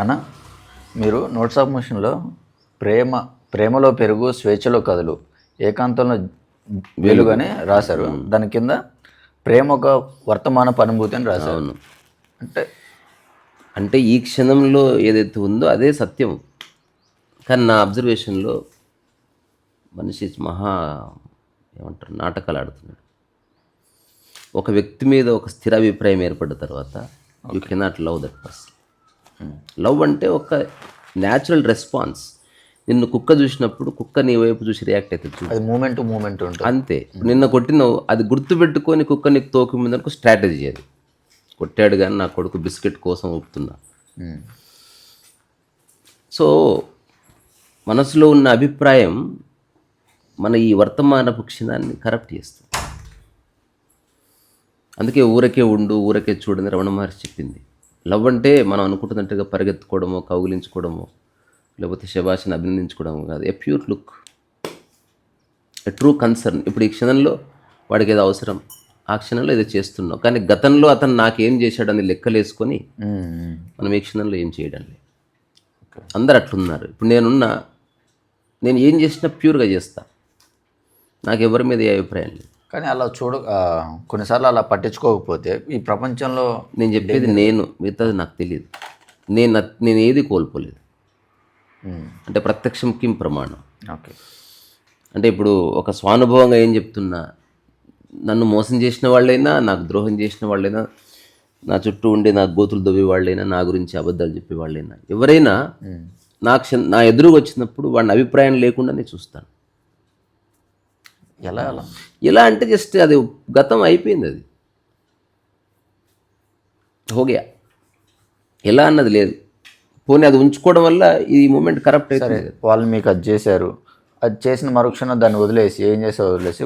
అన్న మీరు notes of మోషన్లో ప్రేమలో పెరుగు స్వేచ్ఛలో కథలు ఏకాంతంలో వెలుగని రాశారు. దాని కింద ప్రేమ ఒక వర్తమాన అనుభూతి అని రాశారు. అవును. అంటే అంటే ఈ క్షణంలో ఏదైతే ఉందో అదే సత్యం. కానీ నా అబ్జర్వేషన్లో మనిషి ఏమంటారు నాటకాలు ఆడుతున్నాడు. ఒక వ్యక్తి మీద ఒక స్థిర అభిప్రాయం ఏర్పడ్డ తర్వాత you cannot love that person. Love అంటే ఒక న్యాచురల్ రెస్పాన్స్. నిన్ను కుక్క చూసినప్పుడు కుక్క నీ వైపు చూసి రియాక్ట్ అవుతుంది చూడు, అది మూమెంట్ ఉంటుంది. అంతే. నిన్న కొట్టినావు, అది గుర్తుపెట్టుకొని కుక్క నీకు తోకి ముందనుకో స్ట్రాటజీ. అది కొట్టాడు కానీ నా కొడుకు బిస్కెట్ కోసం ఊపుతున్నా. సో మనసులో ఉన్న అభిప్రాయం మన ఈ వర్తమానపు క్షణాన్ని కరప్ట్ చేస్తుంది. అందుకే ఊరకే ఉండు ఊరకే చూడని రమణ మహర్షి చెప్పింది. లవ్ అంటే మనం అనుకుంటున్నట్టుగా పరిగెత్తుకోవడమో కౌగిలించుకోవడమో లేకపోతే శబాషిని అభినందించుకోవడమో కాదు. ఏ ప్యూర్ లుక్, ఏ ట్రూ కన్సర్న్. ఇప్పుడు ఈ క్షణంలో వాడికి ఏదో అవసరం, ఆ క్షణంలో ఏదో చేస్తున్నావు. కానీ గతంలో అతను నాకేం చేశాడని లెక్కలేసుకొని మనం ఈ క్షణంలో ఏం చేయడం లేదు. అందరు అట్లున్నారు. ఇప్పుడు నేను ఏం చేసినా ప్యూర్గా చేస్తా, నాకు ఎవరి మీద ఏ అభిప్రాయం లేదు. కానీ అలా కొన్నిసార్లు అలా పట్టించుకోకపోతే ఈ ప్రపంచంలో నేను చెప్పేది మిగతాది నాకు తెలియదు. నేను ఏది కోల్పోలేదు. అంటే ప్రత్యక్షం కిం ప్రమాణం. ఓకే. అంటే ఇప్పుడు ఒక స్వానుభవంగా ఏం చెప్తున్నా, నన్ను మోసం చేసిన వాళ్ళైనా, నాకు ద్రోహం చేసిన వాళ్ళైనా, నా చుట్టూ ఉండే నా గోతులు దొవ్వే వాళ్ళైనా, నా గురించి అబద్ధాలు చెప్పే వాళ్ళైనా, ఎవరైనా నా ఎదురుగా వచ్చినప్పుడు వాడిని అభిప్రాయం లేకుండా నేను చూస్తాను. ఎలా అంటే జస్ట్ అది గతం అయిపోయింది, అది హోగా. ఎలా అన్నది లేదు. పోనీ అది ఉంచుకోవడం వల్ల ఈ మూమెంట్ కరప్ట్ అవుతుంది. వాళ్ళు మీకు అది చేశారు, అది చేసిన మరుక్షణం దాన్ని వదిలేసి ఏం చేసే వదిలేసి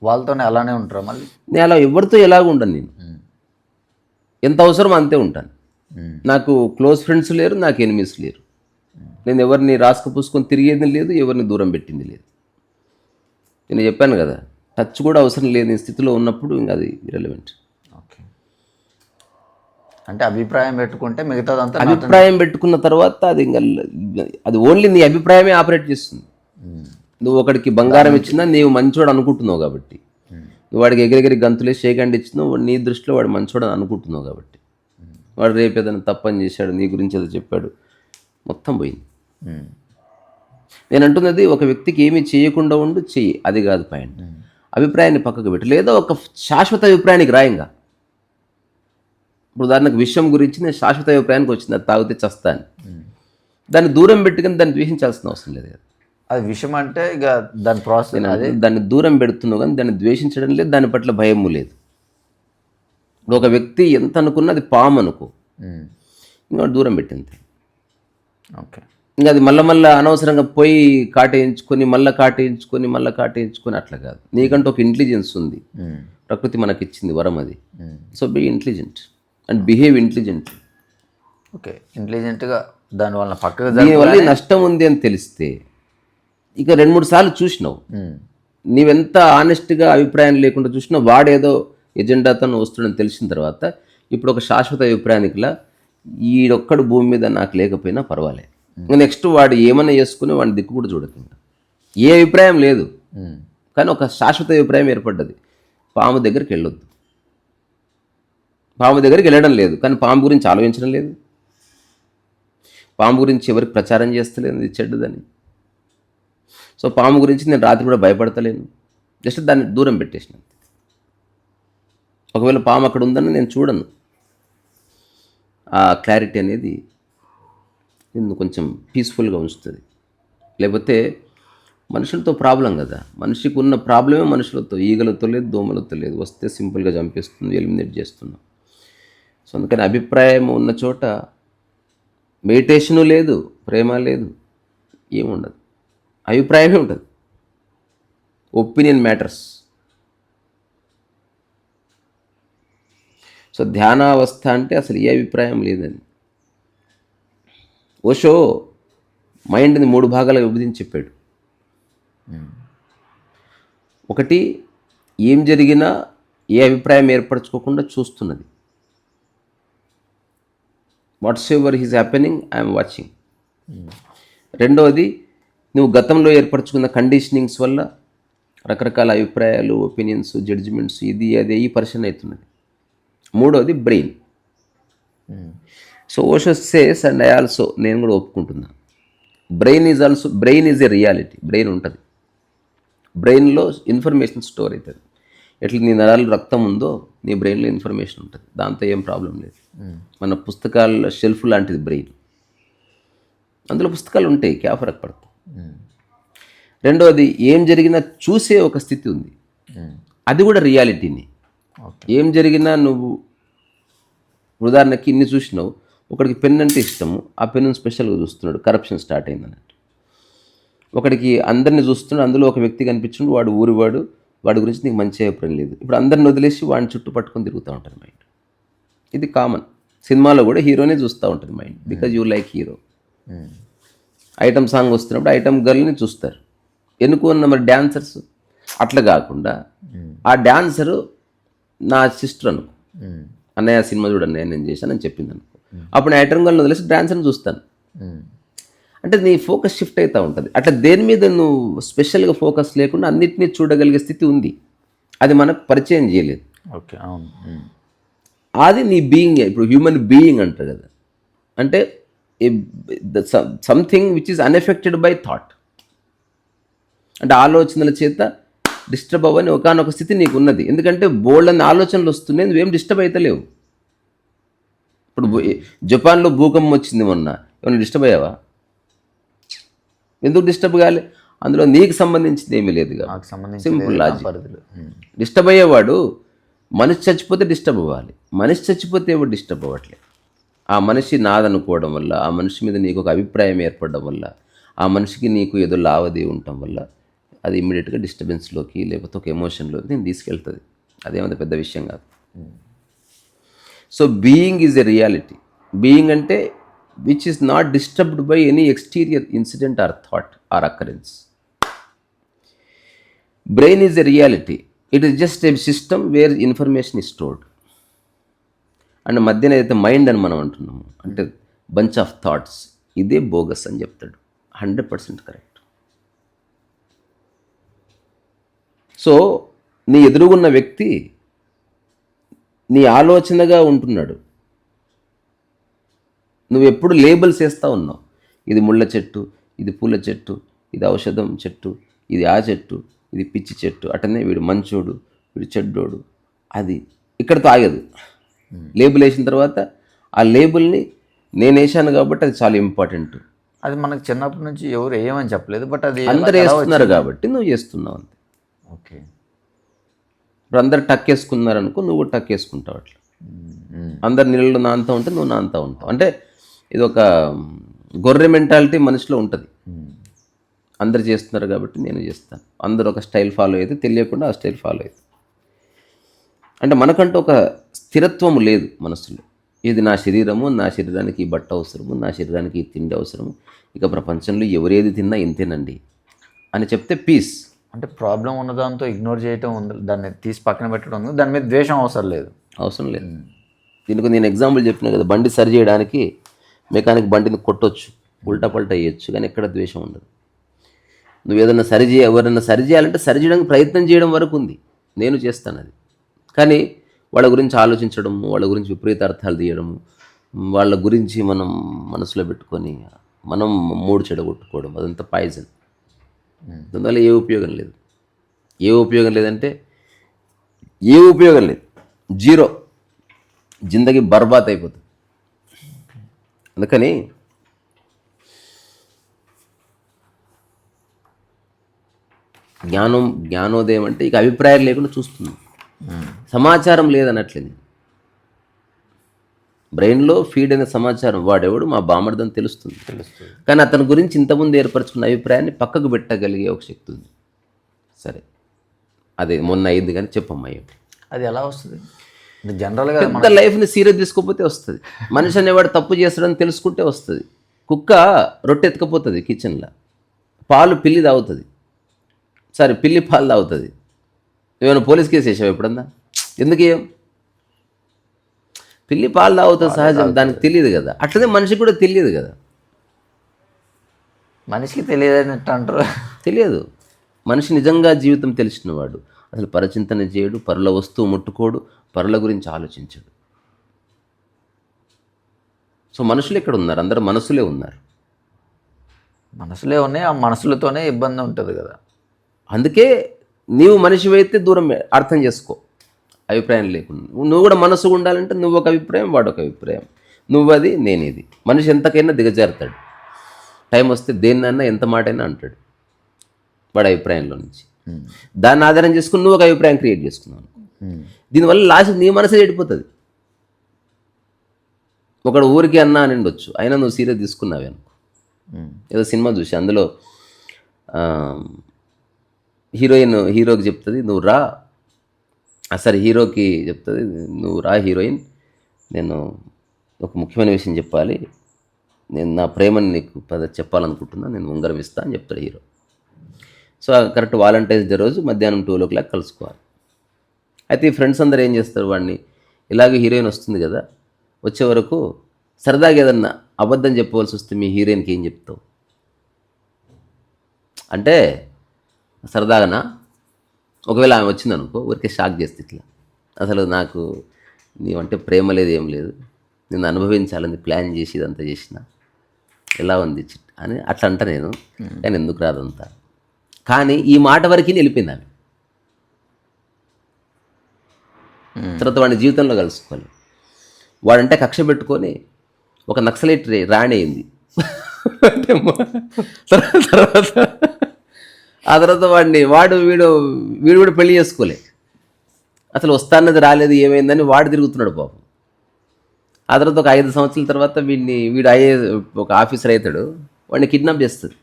వాళ్ళతోనే అలానే ఉంటారు. మళ్ళీ నేను అలా ఎవరితో ఎలాగ ఉండను. నేను ఎంత అవసరం అంతే ఉంటాను. నాకు క్లోజ్ ఫ్రెండ్స్ లేరు, నాకు ఎనిమీస్ లేరు. నేను ఎవరిని రాసుకు పూసుకొని తిరిగేది లేదు, ఎవరిని దూరం పెట్టింది లేదు. నేను చెప్పాను కదా, టచ్ కూడా అవసరం లేని స్థితిలో ఉన్నప్పుడు ఇంకా అది ఇర్రెలవెంట్. ఓకే. అంటే అభిప్రాయం పెట్టుకుంటే మిగతాదంతా అభిప్రాయం పెట్టుకున్న తర్వాత అది ఓన్లీ నీ అభిప్రాయమే ఆపరేట్ చేస్తుంది. నువ్వు ఒకడికి బంగారం ఇచ్చినా నీవు మంచోడు అనుకుంటున్నావు కాబట్టి, నువ్వు వాడికి ఎగిరెగిరి గంతులే షేక్ హ్యాండ్ ఇచ్చినావు, నీ దృష్టిలో వాడు మంచోడు అనుకుంటున్నావు కాబట్టి, వాడు రేపు ఏదైనా తప్పని చేశాడు, నీ గురించి ఏదో చెప్పాడు, మొత్తం పోయింది. నేను అంటున్నది ఒక వ్యక్తికి ఏమీ చేయకుండా ఉండు, చెయ్యి, అది కాదు పాయింట్. అభిప్రాయాన్ని పక్కకు పెట్టు, లేదా ఒక శాశ్వత అభిప్రాయానికి రాయంగా. ఇప్పుడు ఉదాహరణకు విషయం గురించి నేను శాశ్వత అభిప్రాయానికి వచ్చింది, అది తాగితే చస్తాను. దాన్ని దూరం పెట్టుకుని దాన్ని ద్వేషించాల్సిన అవసరం లేదు. అది విషయం అంటే ఇక దాని ప్రాసెస్, దాన్ని దూరం పెడుతున్నావు కానీ దాన్ని ద్వేషించడం లేదు, దాని పట్ల భయము లేదు. ఇప్పుడు ఒక వ్యక్తి ఎంత అనుకున్నా అది పాము అనుకో, ఇంకా దూరం పెట్టింది. ఓకే. ఇంకా అది మళ్ళీ అనవసరంగా పోయి కాటేయించుకొని మళ్ళీ కాటేయించుకొని అట్లా కాదు. నీకంటే ఒక ఇంటెలిజెన్స్ ఉంది, ప్రకృతి మనకి ఇచ్చింది వరం అది. So be intelligent and behave intelligent. Okay. ఇంటెలిజెంట్గా దానివల్ల దీనివల్ల నష్టం ఉంది అని తెలిస్తే ఇక 2-3 సార్లు చూసినావు, నీవెంత ఆనెస్ట్గా అభిప్రాయం లేకుండా చూసినా వాడేదో ఎజెండాతో వస్తుందని తెలిసిన తర్వాత ఇప్పుడు ఒక శాశ్వత అభిప్రాయానికిలా ఈడొక్కడు భూమి మీద నాకు లేకపోయినా పర్వాలేదు, నెక్స్ట్ వాడు ఏమన్నా చేసుకుని వాడిని దిక్కు కూడా చూడకుండా, ఏ అభిప్రాయం లేదు కానీ ఒక శాశ్వత అభిప్రాయం ఏర్పడ్డది. పాము దగ్గరికి వెళ్ళొద్దు, పాము దగ్గరికి వెళ్ళడం లేదు కానీ పాము గురించి ఆలోచించడం లేదు, పాము గురించి ఎవరికి ప్రచారం చేస్తలేదు ఇది చెడ్డదని. సో పాము గురించి నేను రాత్రి కూడా భయపడతలేను, జస్ట్ దాన్ని దూరం పెట్టేసిన. ఒకవేళ పాము అక్కడ ఉందని నేను చూడను. ఆ క్లారిటీ అనేది నిన్ను కొంచెం పీస్ఫుల్గా ఉంచుతుంది. లేకపోతే మనుషులతో ప్రాబ్లం కదా, మనిషికి ఉన్న ప్రాబ్లమే మనుషులతో, ఈగలతో లేదు, దోమలతో లేదు. వస్తే సింపుల్గా చంపేస్తుంది, ఎలిమినేట్ చేస్తున్నాం. సో అందుకని అభిప్రాయం ఉన్న చోట మెడిటేషను లేదు, ప్రేమ లేదు, ఏముండదు, అభిప్రాయమే ఉంటుంది. Opinion matters. సో ధ్యానావస్థ అంటే అసలు ఏ అభిప్రాయం లేదని. ఓషో మైండ్ని 3 భాగాలుగా విభజించి చెప్పాడు. ఒకటి, ఏం జరిగినా ఏ అభిప్రాయం ఏర్పరచుకోకుండా చూస్తున్నది. Whatsoever is happening I'm watching. రెండవది, నువ్వు గతంలో ఏర్పరచుకున్న కండిషనింగ్స్ వల్ల రకరకాల అభిప్రాయాలు, ఒపీనియన్స్, జడ్జిమెంట్స్, ఇది అది ఈ పర్సన్ అవుతున్నది. మూడవది brain. So Osho says, and I also, నేను కూడా ఒప్పుకుంటున్నా, brain is a reality. Brain ఉంటుంది, బ్రెయిన్లో ఇన్ఫర్మేషన్ స్టోర్ అవుతుంది. ఎట్లా నీ నరాలు రక్తం ఉందో నీ బ్రెయిన్లో ఇన్ఫర్మేషన్ ఉంటుంది, దాంతో ఏం ప్రాబ్లం లేదు. మన పుస్తకాల షెల్ఫ్ లాంటిది బ్రెయిన్, అందులో పుస్తకాలు ఉంటాయి, క్యా ఫరక్ పడతాయి. రెండవది, ఏం జరిగినా చూసే ఒక స్థితి ఉంది, అది కూడా రియాలిటీని. ఏం జరిగినా నువ్వు ఉదాహరణకి ఇన్ని చూసినావు, ఒకడికి పెన్ అంటే ఇష్టము, ఆ పెన్ను స్పెషల్గా చూస్తున్నాడు, కరప్షన్ స్టార్ట్ అయింది అన్నట్టు. ఒకడికి అందరిని చూస్తున్నాడు, అందులో ఒక వ్యక్తి కనిపించిండు, వాడు ఊరివాడు, వాడి గురించి నీకు మంచి అభిప్రాయం లేదు. ఇప్పుడు అందరిని వదిలేసి వాడిని చుట్టూ పట్టుకొని తిరుగుతూ ఉంటుంది మైండ్. ఇది కామన్. సినిమాలో కూడా హీరోనే చూస్తూ ఉంటుంది mind, because you like hero. Item song వస్తున్నప్పుడు ఐటమ్ గర్ల్ని చూస్తారు. ఎన్నుకున్న మరి డ్యాన్సర్స్ అట్లా కాకుండా, ఆ డ్యాన్సరు నా సిస్టర్ అనుకో, అన్నయ్య సినిమా చూడండి నేను చేశానని చెప్పింది అనుకో, అప్పుడు నేను ఐటమ్ గర్ల్ని వదిలేసి డాన్సర్ని చూస్తాను. అంటే నీ ఫోకస్ షిఫ్ట్ అవుతూ ఉంటుంది. అట్లా దేని మీద నువ్వు స్పెషల్గా ఫోకస్ లేకుండా అన్నిటినీ చూడగలిగే స్థితి ఉంది, అది మనకు పరిచయం చేయలేదు. ఓకే, అవును. అది నీ బీయింగ్. ఇప్పుడు హ్యూమన్ బీయింగ్ అంటారు కదా, అంటే something which is unaffected by thought. అంటే ఆలోచనల చేత డిస్టర్బ్ అవ్వని ఒకనొక స్థితి నీకు ఉన్నది. ఎందుకంటే బోల్డ్ అనే ఆలోచనలు వస్తున్నాయి, నువ్వేం డిస్టర్బ్ అయితే లేవు. ఇప్పుడు జపాన్లో భూకంపం వచ్చింది మొన్న, ఏమైనా డిస్టర్బ్ అయ్యావా? ఎందుకు డిస్టర్బ్ కాలే? అందులో నీకు సంబంధించింది ఏమీ లేదు. Simple logic. డిస్టర్బ్ అయ్యేవాడు మనిషి చచ్చిపోతే డిస్టర్బ్ అవ్వాలి, మనిషి చచ్చిపోతే ఎవరు డిస్టర్బ్ అవ్వట్లేదు. ఆ మనిషి నాదనుకోవడం వల్ల, ఆ మనిషి మీద నీకు ఒక అభిప్రాయం ఏర్పడడం వల్ల, ఆ మనిషికి నీకు ఏదో లావాదేవీ ఉండటం వల్ల అది ఇమ్మీడియట్గా డిస్టర్బెన్స్లోకి లేకపోతే ఒక ఎమోషన్లోకి నేను తీసుకెళ్తుంది. అదేమంత పెద్ద విషయం కాదు. So being is a reality. Being అంటే which is not disturbed by any exterior incident or thought or occurrence. Brain is a reality. It is just a system where information is stored. And మధ్యన ఏదైతే mind అని మనం అంటున్నాము, అంటే bunch of thoughts, ఇదే bogus అని చెప్తాడు. 100% correct. So నీ ఎదురుగున్న వ్యక్తి నీ ఆలోచనగా ఉంటున్నాడు. నువ్వు ఎప్పుడు లేబుల్స్ వేస్తూ ఉన్నావు. ఇది ముళ్ళ చెట్టు, ఇది పూల చెట్టు, ఇది ఔషధం చెట్టు, ఇది ఆ చెట్టు, ఇది పిచ్చి చెట్టు, అటనే వీడు మంచోడు, వీడు చెడ్డోడు. అది ఇక్కడతో ఆగదు. లేబుల్ వేసిన తర్వాత ఆ లేబుల్ని నేను వేసాను కాబట్టి అది చాలా ఇంపార్టెంట్. అది మనకు చిన్నప్పటి నుంచి ఎవరు ఏమని చెప్పలేదు, బట్ అది అందరు వేస్తున్నారు కాబట్టి నువ్వు చేస్తున్నావు అంతే. ఓకే, ఇప్పుడు అందరు టక్ వేసుకున్నారు అనుకో, నువ్వు టక్ వేసుకుంటావు. అట్లా అందరు నీళ్ళలో నాంతా ఉంటే నువ్వు నాంతా ఉంటావు. అంటే ఇది ఒక గొర్రె మెంటాలిటీ మనిషిలో ఉంటుంది. అందరు చేస్తున్నారు కాబట్టి నేను చేస్తాను. అందరూ ఒక స్టైల్ ఫాలో అయితే తెలియకుండా ఆ స్టైల్ ఫాలో అవుతుంది. అంటే మనకంటూ ఒక స్థిరత్వము లేదు మనసులో. ఇది నా శరీరము, నా శరీరానికి ఈ బట్ట అవసరము, నా శరీరానికి ఈ తిండి అవసరము, ఇక ప్రపంచంలో ఎవరేది తిన్నా ఇంతేనండి అని చెప్తే పీస్. అంటే ప్రాబ్లం ఉన్నదాంతో ఇగ్నోర్ చేయటం ఉంది, దాన్ని తీసి పక్కన పెట్టడం ఉంది, దాని మీద ద్వేషం అవసరం లేదు. దీనికి నేను ఎగ్జాంపుల్ చెప్పినా కదా, బండి సరి చేయడానికి మెకానిక్ బండిని కొట్టొచ్చు, ఉల్టా పల్టా వేయచ్చు, కానీ ఎక్కడ ద్వేషం ఉండదు. నువ్వు ఏదైనా ఎవరైనా సరి చేయాలంటే సరి చేయడానికి ప్రయత్నం చేయడం వరకు ఉంది, నేను చేస్తాను అది. కానీ వాళ్ళ గురించి ఆలోచించడము, వాళ్ళ గురించి విపరీత అర్థాలు తీయడము, వాళ్ళ గురించి మనం మనసులో పెట్టుకొని మనం మూడు చెడగొట్టుకోవడం, అదంతా పాయిజన్. దానివల్ల ఏ ఉపయోగం లేదు. ఏ ఉపయోగం లేదంటే ఏ ఉపయోగం లేదు, జీరో. జిందగీ బర్బాద్ అయిపోతుంది. అందుకని జ్ఞానోదయం అంటే ఇక అభిప్రాయం లేకుండా చూస్తుంది. సమాచారం లేదనట్లేదు. బ్రెయిన్లో ఫీడ్ అయిన సమాచారం వాడెవడు మా బామర్దని తెలుస్తుంది. కానీ అతని గురించి ఇంతకుముందు ఏర్పరచుకున్న అభిప్రాయాన్ని పక్కకు పెట్టగలిగే ఒక శక్తి ఉంది. సరే, అదే మొన్న అయింది కానీ చెప్పమ్మా, అది ఎలా వస్తుంది? జనరల్గా పెద్ద లైఫ్ని సీరియస్ తీసుకోకపోతే వస్తుంది. మనిషి అనేవాడు తప్పు చేస్తాడని తెలుసుకుంటే వస్తుంది. కుక్క రొట్టె ఎత్తుకపోతుంది కిచెన్లో, పాలు పిల్లి తాగుతుంది. సరే, పిల్లి పాలు తాగుతుంది. ఏమైనా పోలీస్ కేసు వేసావు ఎప్పుడన్నా? ఎందుకేం? పిల్లి పాలు తాగుతుంది సహజం, దానికి తెలియదు కదా. అట్లనే మనిషికి కూడా తెలియదు కదా. మనిషికి తెలియదన్నట్టు అంటారు. తెలియదు. మనిషి నిజంగా జీవితం తెలిసినవాడు అసలు పరచింతన చేయడు, పరుల వస్తువు ముట్టుకోడు, పరుల గురించి ఆలోచించడు. సో మనుషులు ఎక్కడ ఉన్నారు? అందరూ మనసులే ఉన్నారు. మనసులే ఉన్నాయి, ఆ మనసులతోనే ఇబ్బంది ఉంటుంది కదా. అందుకే నీవు మనిషివైతే దూరం అర్థం చేసుకో, అభిప్రాయం లేకుండా. నువ్వు కూడా మనసు ఉండాలంటే నువ్వు ఒక అభిప్రాయం, వాడు ఒక అభిప్రాయం, నువ్వు అది నేను ఇది. మనిషి ఎంతకైనా దిగజారుతాడు. టైం వస్తే దేన్నైనా ఎంత మాట అయినా అంటాడు వాడి అభిప్రాయంలో నుంచి. దాన్ని ఆధారం చేసుకుని నువ్వు ఒక అభిప్రాయం క్రియేట్ చేసుకున్నావు. దీనివల్ల లాస్ట్ నీ మనసే చెడిపోతుంది. ఒకడు ఊరికి అన్నా అని ఉండొచ్చు, అయినా నువ్వు సీరియస్ తీసుకున్నావే అనుకో. ఏదో సినిమా చూసి అందులో హీరోకి చెప్తుంది నువ్వు రా, సరే హీరోకి చెప్తుంది నువ్వు రా హీరోయిన్, నేను ఒక ముఖ్యమైన విషయం చెప్పాలి, నేను నా ప్రేమని నీకు చెప్పాలనుకుంటున్నా, నేను ఉంగరం ఇస్తా అని చెప్తాడు hero. So correct Valentine's day రోజు మధ్యాహ్నం 12 o'clock కలుసుకోవాలి. అయితే ఈ ఫ్రెండ్స్ అందరూ ఏం చేస్తారు, వాడిని ఇలాగే హీరోయిన్ వస్తుంది కదా, వచ్చే వరకు సరదాగా ఏదన్నా అబద్ధం చెప్పవలసి వస్తే మీ హీరోయిన్కి ఏం చెప్తావు అంటే, సరదాగానా ఒకవేళ ఆమె వచ్చిందనుకో ఊరికే షాక్ చేస్తే ఇట్లా, అసలు నాకు నీవంటే ప్రేమ లేదు ఏం లేదు, నేను అనుభవించాలని ప్లాన్ చేసి ఇదంతా చేసిన, ఎలా ఉంది అని అట్లా అంట నేను. కానీ ఎందుకు రాదంతా, కానీ ఈ మాట వరకు వెళ్ళిపోయింది ఆమె. తర్వాత వాడిని జీవితంలో కలుసుకోవాలి. వాడంటే కక్ష పెట్టుకొని ఒక నక్సలైట్ రాణి అయింది. తర్వాత ఆ తర్వాత వీడు కూడా పెళ్లి చేసుకోలే, అసలు వస్తాన్నది రాలేదు, ఏమైందని వాడు తిరుగుతున్నాడు పాపం. ఆ తర్వాత ఒక 5 సంవత్సరాల తర్వాత వీడు ఒక ఆఫీసర్ అవుతాడు, వాడిని కిడ్నాప్ చేస్తుంది.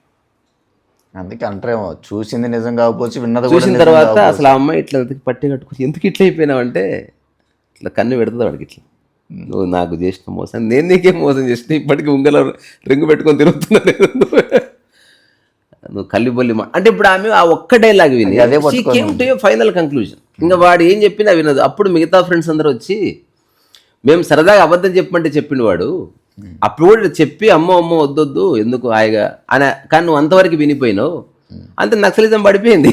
అందుకే అంటారేమో, చూసింది నిజం కాకపోవచ్చు, విన్నది చూసిన తర్వాత అసలు ఆ అమ్మాయి ఇట్లా పట్టి కట్టుకుని ఎందుకు ఇట్లా అయిపోయినావంటే ఇట్లా కన్ను పెడుతుంది వాడికి, ఇట్లా నువ్వు నాకు చేసిన మోసం, నేను నీకేం మోసం చేసిన, ఇప్పటికీ ఉంగల రింగు పెట్టుకొని తిరుగుతున్నా, నువ్వు కల్లిబొల్లి అంటే. ఇప్పుడు ఆమె ఆ ఒక్క డైలాగ్ విని ఫైనల్ కంక్లూజన్, ఇంకా వాడు ఏం చెప్పినా వినదు. అప్పుడు మిగతా ఫ్రెండ్స్ అందరూ వచ్చి మేము సరదాగా అబద్ధం చెప్పమంటే చెప్పిండు వాడు, అప్పుడు కూడా చెప్పి అమ్మో వద్దొద్దు ఎందుకు హాయిగా అని, కానీ నువ్వు అంతవరకు వినిపోయినావు, అంత నక్సలిజం పడిపోయింది,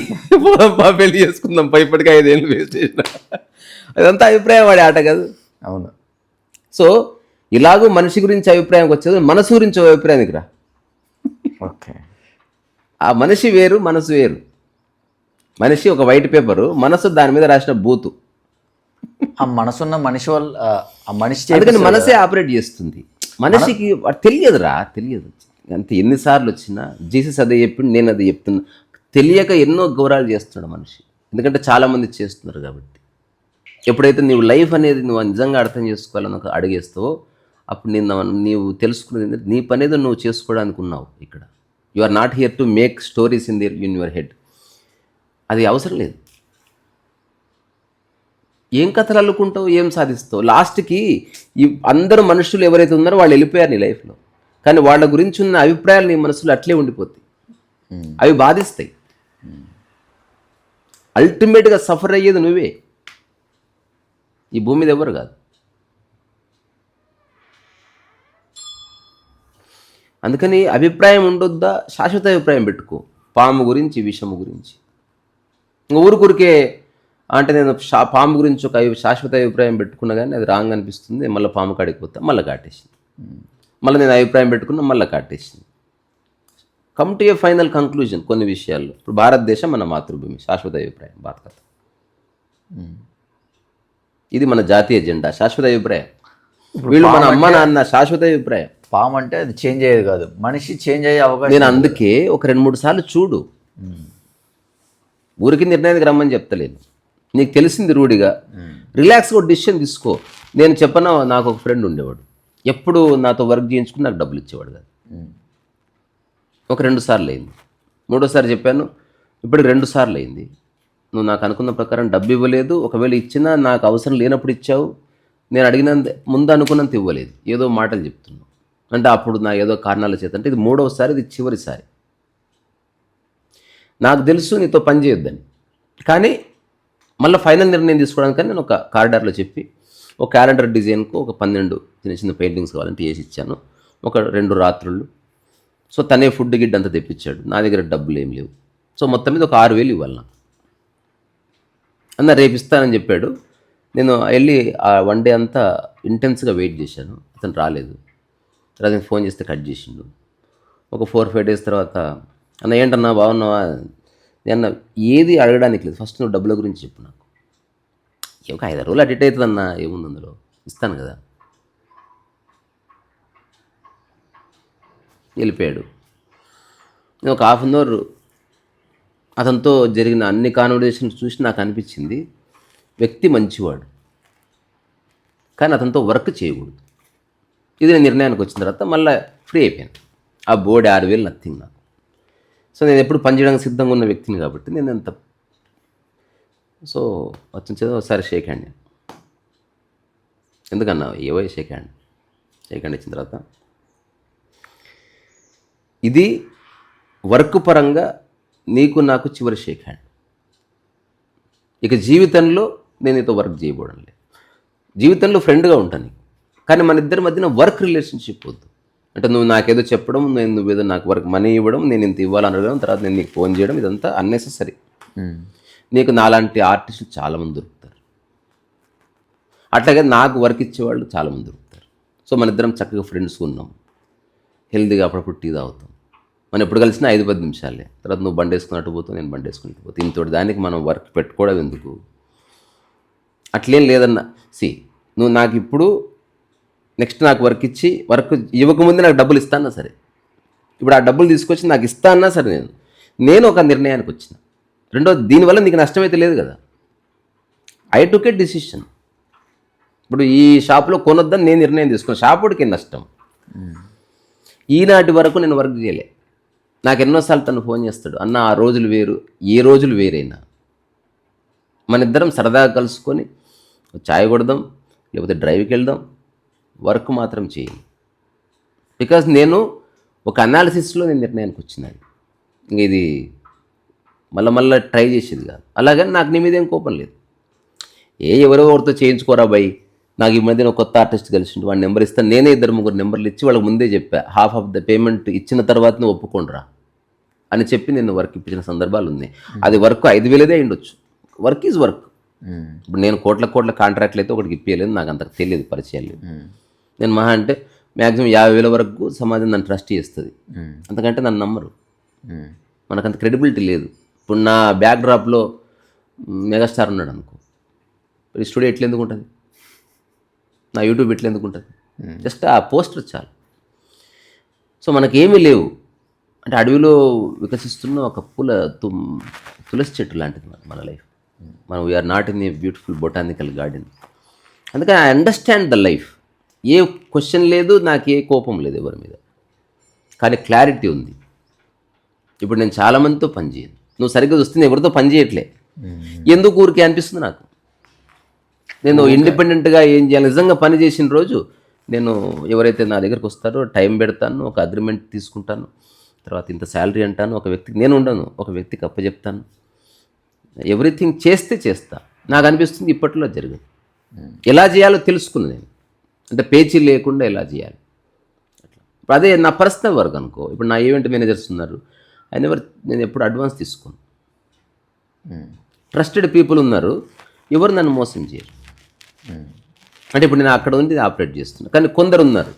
పెళ్లి చేసుకుందాం, ఇప్పటికీ 5 ఏళ్ళు వేస్ట్ చేసిన, అదంతా అభిప్రాయం వాడి ఆట కాదు. అవును. సో ఇలాగూ మనిషి గురించి అభిప్రాయంకి వచ్చేది, మనసు గురించి అభిప్రాయానికి రా. ఓకే. ఆ మనిషి వేరు, మనసు వేరు. మనిషి ఒక వైట్ పేపరు, మనసు దాని మీద రాసిన బూతు. ఆ మనసున్న మనిషి వల్ల ఆ మనిషి అందుకని మనసే ఆపరేట్ చేస్తుంది. మనిషికి తెలియదురా, తెలియదు. అంతే ఎన్నిసార్లు వచ్చినా జీసస్ అదే చెప్పిండు, నేను అదే చెప్తున్నా. తెలియక ఎన్నో గౌరవాలు చేస్తున్నాడు మనిషి, ఎందుకంటే చాలామంది చేస్తున్నారు కాబట్టి. ఎప్పుడైతే నీవు లైఫ్ అనేది నువ్వు నిజంగా అర్థం చేసుకోవాలని ఒక అడిగేస్తావో అప్పుడు నీవు తెలుసుకునేది నీ పని ఏదో నువ్వు చేసుకోవడానికి ఉన్నావు ఇక్కడ. You are not here to make stories in your head. అది అవసరం లేదు. ఏం కథలు అల్లుకుంటావు, ఏం సాధిస్తావు? లాస్ట్కి అందరూ మనుషులు ఎవరైతే ఉన్నారో వాళ్ళు వెళ్ళిపోయారు నీ లైఫ్లో, కానీ వాళ్ళ గురించి ఉన్న అభిప్రాయాలు నీ మనసులో అట్లే ఉండిపోతాయి, అవి బాధిస్తాయి. అల్టిమేట్గా సఫర్ అయ్యేది నువ్వే, ఈ భూమి మీద ఎవరు కాదు. అందుకని అభిప్రాయం ఉండొద్దా, శాశ్వత అభిప్రాయం పెట్టుకో. పాము గురించి, విషము గురించి. ఇంకా ఊరికే అంటే నేను పాము గురించి ఒక శాశ్వత అభిప్రాయం పెట్టుకున్నా కానీ అది రాంగ్ అనిపిస్తుంది, మళ్ళీ పాము కాడికి పోతా, మళ్ళీ కాటేసింది. మళ్ళీ నేను అభిప్రాయం పెట్టుకున్నా, మళ్ళీ కాటేసింది. Come to a final conclusion కొన్ని విషయాల్లో. ఇప్పుడు భారతదేశం మన మాతృభూమి, శాశ్వత అభిప్రాయం బాధకథ. ఇది మన జాతీయ జెండా, శాశ్వత అభిప్రాయం. వీళ్ళు మన అమ్మ నాన్న, శాశ్వత అభిప్రాయం. పాము అంటే అది చేంజ్ అయ్యేది కాదు, మనిషి చేంజ్ అయ్యే అవకాశం. నేను అందుకే ఒక 2-3 సార్లు చూడు, ఊరికి నిర్ణయానికి రమ్మని చెప్తలేదు, నీకు తెలిసింది రూఢిగా రిలాక్స్గా ఒక డిసిషన్ తీసుకో. నేను చెప్పనా, నాకు ఒక ఫ్రెండ్ ఉండేవాడు, ఎప్పుడు నాతో వర్క్ చేయించుకుని నాకు డబ్బులు ఇచ్చేవాడు కాదు. ఒక 2 సార్లు అయింది, 3వసారి చెప్పాను, ఇప్పుడు 2 సార్లు అయింది. నువ్వు నాకు అనుకున్న ప్రకారం డబ్బు ఇవ్వలేదు, ఒకవేళ ఇచ్చినా నాకు అవసరం లేనప్పుడు ఇచ్చావు, నేను అడిగినంత ముందు అనుకున్నంత ఇవ్వలేదు, ఏదో మాటలు చెప్తున్నావు అంటే అప్పుడు నా ఏదో కారణాల చేత. అంటే ఇది 3వసారి, ఇది చివరిసారి. నాకు తెలుసు నీతో పని చేయొద్దని, కానీ మళ్ళీ ఫైనల్ నిర్ణయం తీసుకోవడానికని నేను ఒక కారిడార్లో చెప్పి ఒక క్యాలెండర్ డిజైన్కు ఒక 12 చిన్న చిన్న పెయింటింగ్స్ కావాలంటే వేసి ఇచ్చాను. ఒక 2 రాత్రుళ్ళు. సో తనే ఫుడ్ గిడ్ అంతా తెప్పించాడు. నా దగ్గర డబ్బులు ఏం లేవు. సో మొత్తం మీద ఒక 6,000 ఇవ్వాలి నాకు. అన్న రేపు ఇస్తానని చెప్పాడు. నేను వెళ్ళి ఆ 1 డే అంతా ఇంటెన్స్గా వెయిట్ చేశాను. అతను రాలేదు. తర్వాత నేను ఫోన్ చేస్తే కట్ చేసిండు. ఒక 4-5 డేస్ తర్వాత అన్న ఏంటన్నా బాగున్నావా? అన్న ఏది అడగడానికి లేదు, ఫస్ట్ నువ్వు డబ్బుల గురించి చెప్పు నాకు. ఒక 5 రోజులు అటు ఇటు అవుతుంది అన్న, ఏముంది అందులో, ఇస్తాను కదా. వెళ్ళిపోయాడు. నేను ఒక 1/2 అవర్ అతనితో జరిగిన అన్ని కాన్వర్జేషన్స్ చూసి నాకు అనిపించింది వ్యక్తి మంచివాడు, కానీ అతనితో వర్క్ చేయకూడదు. ఇది నేను నిర్ణయానికి వచ్చిన తర్వాత మళ్ళీ ఫ్రీ అయిపోయాను. ఆ బోర్డు 6,000 నథింగ్ నాకు. సో నేను ఎప్పుడు పనిచేయడానికి సిద్ధంగా ఉన్న వ్యక్తిని కాబట్టి నేను ఎంత సో వచ్చిన ఒకసారి షేక్ హ్యాండ్. ఎందుకన్నా ఏవో షేక్ హ్యాండ్ ఇచ్చిన తర్వాత ఇది వర్క్ పరంగా నీకు నాకు చివరి షేక్ హ్యాండ్. ఇక జీవితంలో నేను నీతో వర్క్ చేయబోవడం లేదు. జీవితంలో ఫ్రెండ్గా ఉంటాను, కానీ మన ఇద్దరి మధ్యన వర్క్ రిలేషన్షిప్ వద్దు. అంటే నువ్వు నాకేదో చెప్పడం, నువ్వేదో నాకు వర్క్ మనీ ఇవ్వడం, నేను ఇంత ఇవ్వాలని అడగడం, తర్వాత నేను నీకు ఫోన్ చేయడం, ఇదంతా అన్నెసెసరీ. నీకు నాలాంటి ఆర్టిస్టులు చాలామంది దొరుకుతారు, అట్లాగే నాకు వర్క్ ఇచ్చేవాళ్ళు చాలామంది దొరుకుతారు. సో మన ఇద్దరం చక్కగా ఫ్రెండ్స్ ఉన్నాం, హెల్తీగా అప్పుడప్పుడు టీ తాగుతాం. మనం ఎప్పుడు కలిసినా 5-10 నిమిషాలే. తర్వాత నువ్వు బండి వేసుకున్నట్టు పోతావు, నేను బండి వేసుకున్నట్టు పోతావు. ఇంతటి దానికి మనం వర్క్ పెట్టుకోవడం ఎందుకు? అట్లేం లేదన్నా. నువ్వు నాకు ఇప్పుడు నెక్స్ట్ నాకు వర్క్ ఇచ్చి వర్క్ ఇవ్వకముందే నాకు డబ్బులు ఇస్తానా సరే, ఇప్పుడు ఆ డబ్బులు తీసుకొచ్చి నాకు ఇస్తా అన్నా సరే, నేను ఒక నిర్ణయానికి వచ్చిన. రెండోది, దీనివల్ల నీకు నష్టమైతే లేదు కదా. I took A decision. ఇప్పుడు ఈ షాప్లో కొనొద్దని నేను నిర్ణయం తీసుకున్నాను, షాపుడికి నష్టం. ఈనాటి వరకు నేను వర్క్ చేయలే. నాకు ఎన్నోసార్లు తను ఫోన్ చేస్తాడు, అన్న ఆ రోజులు వేరు, ఏ రోజులు వేరైనా మన ఇద్దరం సరదాగా కలుసుకొని చాయ్ కొడదాం, లేకపోతే డ్రైవ్కి వెళ్దాం, వర్క్ మాత్రం చేయి. బికాజ్ నేను ఒక అనాలిసిస్లో నేను నిర్ణయానికి వచ్చినది. ఇంక ఇది మళ్ళీ ట్రై చేసేది కాదు. అలాగని నాకు నీ మీద ఏం కోపం లేదు. ఎవరో ఒకరితో చేయించుకోరా బై, నాకు ఈ మధ్యన కొత్త ఆర్టిస్ట్ కలిసిండు, వాడి నెంబర్ ఇస్తాను. నేనే 2-3 నెంబర్లు ఇచ్చి వాళ్ళకి ముందే చెప్పా, హాఫ్ ఆఫ్ ద పేమెంట్ ఇచ్చిన తర్వాత నువ్వు ఒప్పుకోండిరా అని చెప్పి నేను వర్క్ ఇప్పించిన సందర్భాలు ఉన్నాయి. అది వర్క్ 5,000 అయ్యుండొచ్చు. Work is work. ఇప్పుడు నేను కోట్ల కాంట్రాక్ట్లు అయితే ఒకటికి ఇప్పించలేదు, నాకు అంతకు తెలియదు, పరిచయం లేదు. నేను మహా అంటే మ్యాక్సిమం 50,000 వరకు సమాజం నన్ను ట్రస్ట్ చేస్తుంది, అంతకంటే నన్ను నమ్మరు. మనకంత క్రెడిబిలిటీ లేదు. ఇప్పుడు నా బ్యాక్ డ్రాప్లో మెగాస్టార్ ఉన్నాడు అనుకో, ఈ స్టూడియో ఎట్లా ఎందుకు ఉంటుంది, నా యూట్యూబ్ ఎట్లా ఎందుకు ఉంటుంది, జస్ట్ ఆ పోస్టర్ చాలు. సో మనకేమీ లేవు. అంటే అడవిలో వికసిస్తున్న ఒక తులసి చెట్టు లాంటిది మన లైఫ్. మనం we are not in a beautiful botanical garden. అందుకని I understand the life. A question లేదు, నాకు ఏ కోపం లేదు ఎవరి మీద, కానీ క్లారిటీ ఉంది. ఇప్పుడు నేను చాలామందితో పని చేయను, నువ్వు సరిగ్గా చూస్తే ఎవరితో పని చేయట్లే, ఎందుకు ఊరికే అనిపిస్తుంది నాకు. నేను ఇండిపెండెంట్గా ఏం చేయాలి, నిజంగా పని చేసిన రోజు నేను ఎవరైతే నా దగ్గరికి వస్తారో టైం పెడతాను, ఒక అగ్రిమెంట్ తీసుకుంటాను, తర్వాత ఇంత శాలరీ అంటాను. ఒక వ్యక్తికి నేను ఉండను, ఒక వ్యక్తికి అప్పచెప్తాను. ఎవ్రీథింగ్ చేస్తా. నాకు అనిపిస్తుంది ఇప్పట్లో జరగదు. ఎలా చేయాలో తెలుసుకున్నాను నేను, అంటే పేచీ లేకుండా ఎలా చేయాలి. ఇప్పుడు అదే నా పర్సనల్ వర్క్ అనుకో. ఇప్పుడు నా ఈవెంట్ మేనేజర్స్ ఉన్నారు, నేను ఎప్పుడు అడ్వాన్స్ తీసుకోను. ట్రస్టెడ్ పీపుల్ ఉన్నారు, ఎవరు నన్ను మోసం చేయరు. అంటే ఇప్పుడు నేను అక్కడ ఉండి ఆపరేట్ చేస్తున్నాను, కానీ కొందరు ఉన్నారు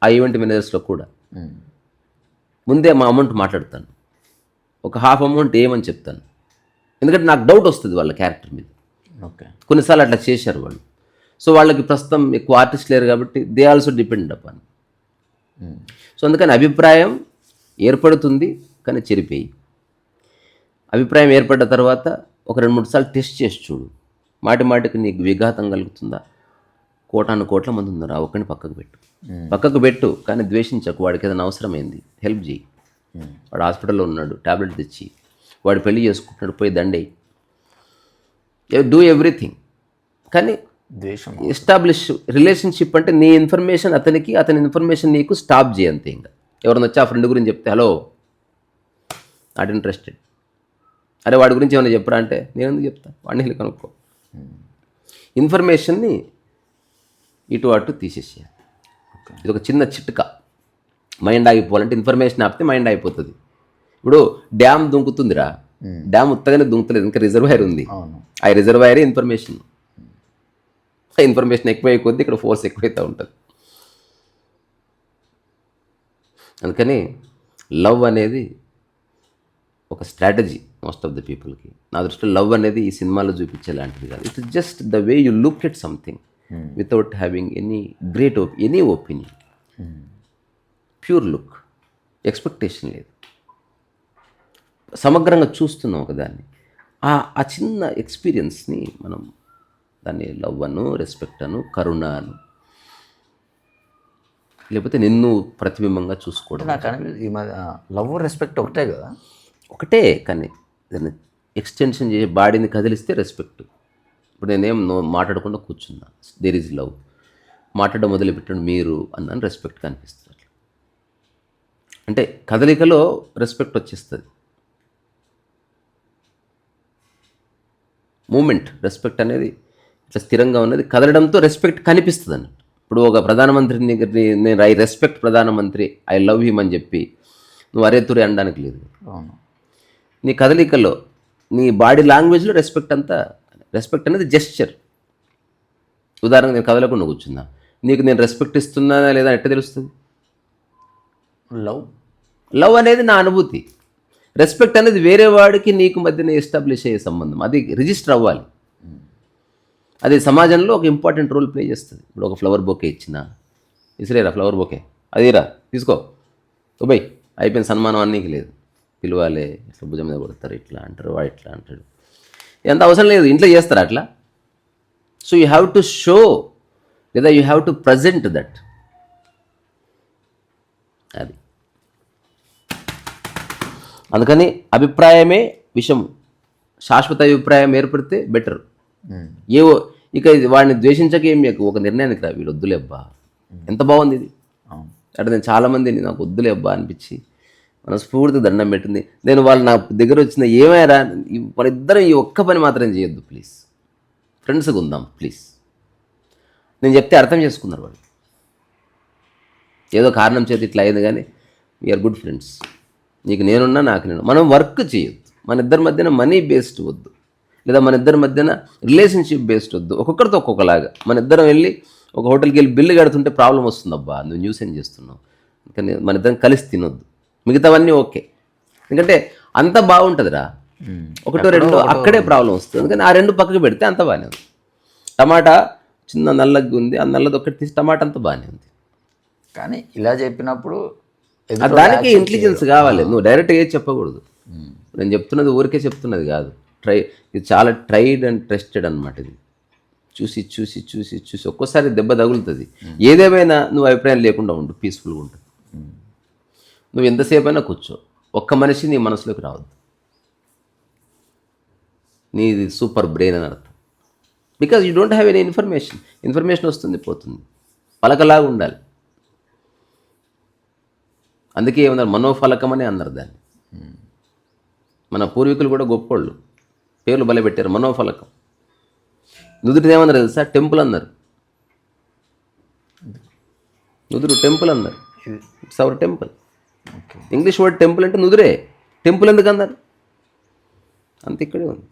ఆ ఈవెంట్ మేనేజర్స్లో కూడా ముందే మా అమౌంట్ మాట్లాడతాను, ఒక హాఫ్ అమౌంట్ ఏమని చెప్తాను, ఎందుకంటే నాకు డౌట్ వస్తుంది వాళ్ళ క్యారెక్టర్ మీద. ఓకే, కొన్నిసార్లు అట్లా చేశారు వాళ్ళు. సో వాళ్ళకి ప్రస్తుతం ఎక్కువ ఆర్టిస్ట్ లేరు కాబట్టి they also depend upon. So అందుకని అభిప్రాయం ఏర్పడుతుంది, కానీ చెరిపోయి. అభిప్రాయం ఏర్పడ్డ తర్వాత ఒక 2-3 సార్లు టెస్ట్ చేసి చూడు, మాటికి నీకు విఘాతం కలుగుతుందా. 1,00,00,000 మంది ఉన్నారు, ఆ ఒక్కడిని పక్కకు పెట్టు, కానీ ద్వేషించకు. వాడికి ఏదైనా అవసరమైంది హెల్ప్ చేయి. వాడు హాస్పిటల్లో ఉన్నాడు, ట్యాబ్లెట్ తెచ్చి, వాడు పెళ్లి చేసుకుంటున్నాడు, పోయి దండేయి, డూ ఎవ్రీథింగ్. కానీ ద్వేషం ఎస్టాబ్లిష్ రిలేషన్షిప్ అంటే నీ ఇన్ఫర్మేషన్ అతనికి, అతని ఇన్ఫర్మేషన్ నీకు స్టాప్ చేయంతే. ఇంకా ఎవరైనా వచ్చి ఆ ఫ్రెండ్ గురించి చెప్తే హలో నాట్ ఇంట్రెస్టెడ్, అరే వాడి గురించి ఏమైనా చెప్పరా అంటే నేను ఎందుకు చెప్తా, వాడిని వెళ్ళి కనుక్కో. ఇన్ఫర్మేషన్ని ఇటు అటు తీసేసేయాలి. ఇది ఒక చిన్న చిట్కా. మైండ్ ఆగిపోవాలంటే ఇన్ఫర్మేషన్ ఆపితే మైండ్ అయిపోతుంది. ఇప్పుడు డ్యామ్ దుంకుతుందిరా, డ్యామ్ ఉత్తగానే దుంకుతలేదు, ఇంకా రిజర్వాయర్ ఉంది. అవును. ఆ రిజర్వాయర్ ఇన్ఫర్మేషన్. ఇన్ఫర్మేషన్ ఎక్కువై కొద్దీ ఇక్కడ ఫోర్స్ ఎక్కువైతే ఉంటుంది. అందుకని లవ్ అనేది ఒక స్ట్రాటజీ మోస్ట్ ఆఫ్ ద పీపుల్కి. నా దృష్టిలో లవ్ అనేది ఈ సినిమాలో చూపించేలాంటిది కాదు. It is just the way you look at something without having any opinion. Pure look, expectation లేదు, సమగ్రంగా చూస్తున్నాం ఒకదాన్ని. ఆ చిన్న ఎక్స్పీరియన్స్ని మనం దాన్ని లవ్ అను, రెస్పెక్ట్ అను, కరుణ అను, లేకపోతే నిన్ను ప్రతిబింబంగా చూసుకోవడం. నాకు ఈ మధ్య లవ్ రెస్పెక్ట్ ఒకటే కదా? ఒకటే, కానీ దాన్ని ఎక్స్టెన్షన్ చేసి బాడీని కదిలిస్తే రెస్పెక్ట్. ఇప్పుడు నేనేం మాట్లాడకుండా కూర్చున్నా, దేర్ ఈజ్ లవ్. మాట్లాడడం మొదలుపెట్టండి మీరు అన్నాను, రెస్పెక్ట్ కనిపిస్తుంది. అట్లా అంటే కదలికలో రెస్పెక్ట్ వచ్చేస్తుంది. మూమెంట్, రెస్పెక్ట్ అనేది ఇట్లా స్థిరంగా ఉన్నది, కదలడంతో రెస్పెక్ట్ కనిపిస్తుంది అన్నట్టు. ఇప్పుడు ఒక ప్రధానమంత్రిని నేను ఐ రెస్పెక్ట్ ప్రధానమంత్రి, ఐ లవ్ హిమ్ అని చెప్పి నువ్వు అరేతురి అనడానికి లేదు. అవును. నీ కదలికలో, నీ బాడీ లాంగ్వేజ్లో రెస్పెక్ట్ అనేది జెస్చర్. ఉదాహరణకు నేను కదలకుండా కూర్చున్నా, నీకు నేను రెస్పెక్ట్ ఇస్తున్నానా లేదా ఎట్లా తెలుస్తుంది? లవ్ అనేది నా అనుభూతి. రెస్పెక్ట్ అనేది వేరే వాడికి నీకు మధ్యన ఎస్టాబ్లిష్ అయ్యే సంబంధం, అది రిజిస్టర్ అవ్వాలి. అది సమాజంలో ఒక ఇంపార్టెంట్ రోల్ ప్లే చేస్తుంది. ఇప్పుడు ఒక ఫ్లవర్ బొకే ఇచ్చినా, ఇసిరేరా ఫ్లవర్ బొకే, అదిరా తీసుకో ఉబై, అయిపోయిన సన్మానం అన్నీకి లేదు, పిలవాలి, ఇట్లా భుజం మీద కొడతారు, ఇట్లా అంటారు, వాడు ఇట్లా అంటాడు, ఎంత అవసరం లేదు, ఇంట్లో చేస్తారు అట్లా. So you have to show, లేదా you have to present that. అది అందుకని అభిప్రాయమే విషం. శాశ్వత అభిప్రాయం ఏర్పడితే బెటర్. ఏవో ఇక వాడిని ద్వేషించక ఏం ఒక నిర్ణయానికి రా, వీడు వద్దులేబ్బా, ఎంత బాగుంది ఇది అంటే. నేను చాలామందిని నాకు వద్దులేబ్బా అనిపించి మనస్ఫూర్తి దండం పెట్టింది. నేను వాళ్ళు నా దగ్గర వచ్చిన ఏమైనా మన ఇద్దరం ఈ ఒక్క పని మాత్రం చేయొద్దు ప్లీజ్, ఫ్రెండ్స్గా ఉందాం ప్లీజ్. నేను చెప్తే అర్థం చేసుకున్నారు వాళ్ళు. ఏదో కారణం చేతి ఇట్లా అయింది, కానీ వీఆర్ గుడ్ ఫ్రెండ్స్, నీకు నేనున్నా నాకు నేను. మనం వర్క్ చేయొద్దు, మన ఇద్దరి మధ్యన మనీ బేస్డ్ వద్దు, లేదా మన ఇద్దరి మధ్యన రిలేషన్షిప్ బేస్డ్ వద్దు. ఒక్కొక్కరితో ఒక్కొక్కలాగా. మన ఇద్దరం వెళ్ళి ఒక హోటల్కి వెళ్ళి బిల్లు కడుతుంటే ప్రాబ్లం వస్తుందబ్బా, నువ్వు న్యూసెన్స్ చేస్తున్నావు, కానీ మన ఇద్దరం కలిసి తినొద్దు. మిగతావన్నీ ఓకే, ఎందుకంటే అంత బాగుంటుందిరా. ఒకటో రెండో అక్కడే ప్రాబ్లం వస్తుంది, అందుకని ఆ రెండు పక్కకు పెడితే అంత బాగానే ఉంది. టమాటా చిన్న నల్లగా ఉంది, ఆ నల్లది ఒకటి తీసి టమాటా అంతా బాగానే ఉంది. కానీ ఇలా చెప్పినప్పుడు దానికి ఇంటెలిజెన్స్ కావాలి. నువ్వు డైరెక్ట్గా ఏది చెప్పకూడదు. నేను చెప్తున్నది ఊరికే చెప్తున్నది కాదు, ఇది చాలా ట్రైడ్ అండ్ ట్రస్టెడ్ అనమాట. ఇది చూసి చూసి చూసి చూసి ఒక్కోసారి దెబ్బ తగులుతుంది. ఏదేమైనా నువ్వు అభిప్రాయం లేకుండా ఉండు, పీస్ఫుల్గా ఉంటుంది. నువ్వు ఎంతసేపు అయినా కూర్చో, ఒక్క మనిషి నీ మనసులోకి రావద్దు. నీది సూపర్ బ్రెయిన్ అని అర్థం. Because you don't have any information వస్తుంది పోతుంది, పలకలాగా ఉండాలి. అందుకే ఏమన్నారు, మనోఫలకం అని అన్నారు దాన్ని. మన పూర్వీకులు కూడా గొప్పోళ్ళు, పేర్లు భలే పెట్టారు, మనోఫలకం. నుదురు ఏమన్నారు తెలుసా? టెంపుల్ అన్నారు. నుదురు టెంపుల్ అన్నారు. It's our temple. English word temple అంటే నుదురే. టెంపుల్ ఎందుకు అన్నారు? అంత ఇక్కడే ఉంది.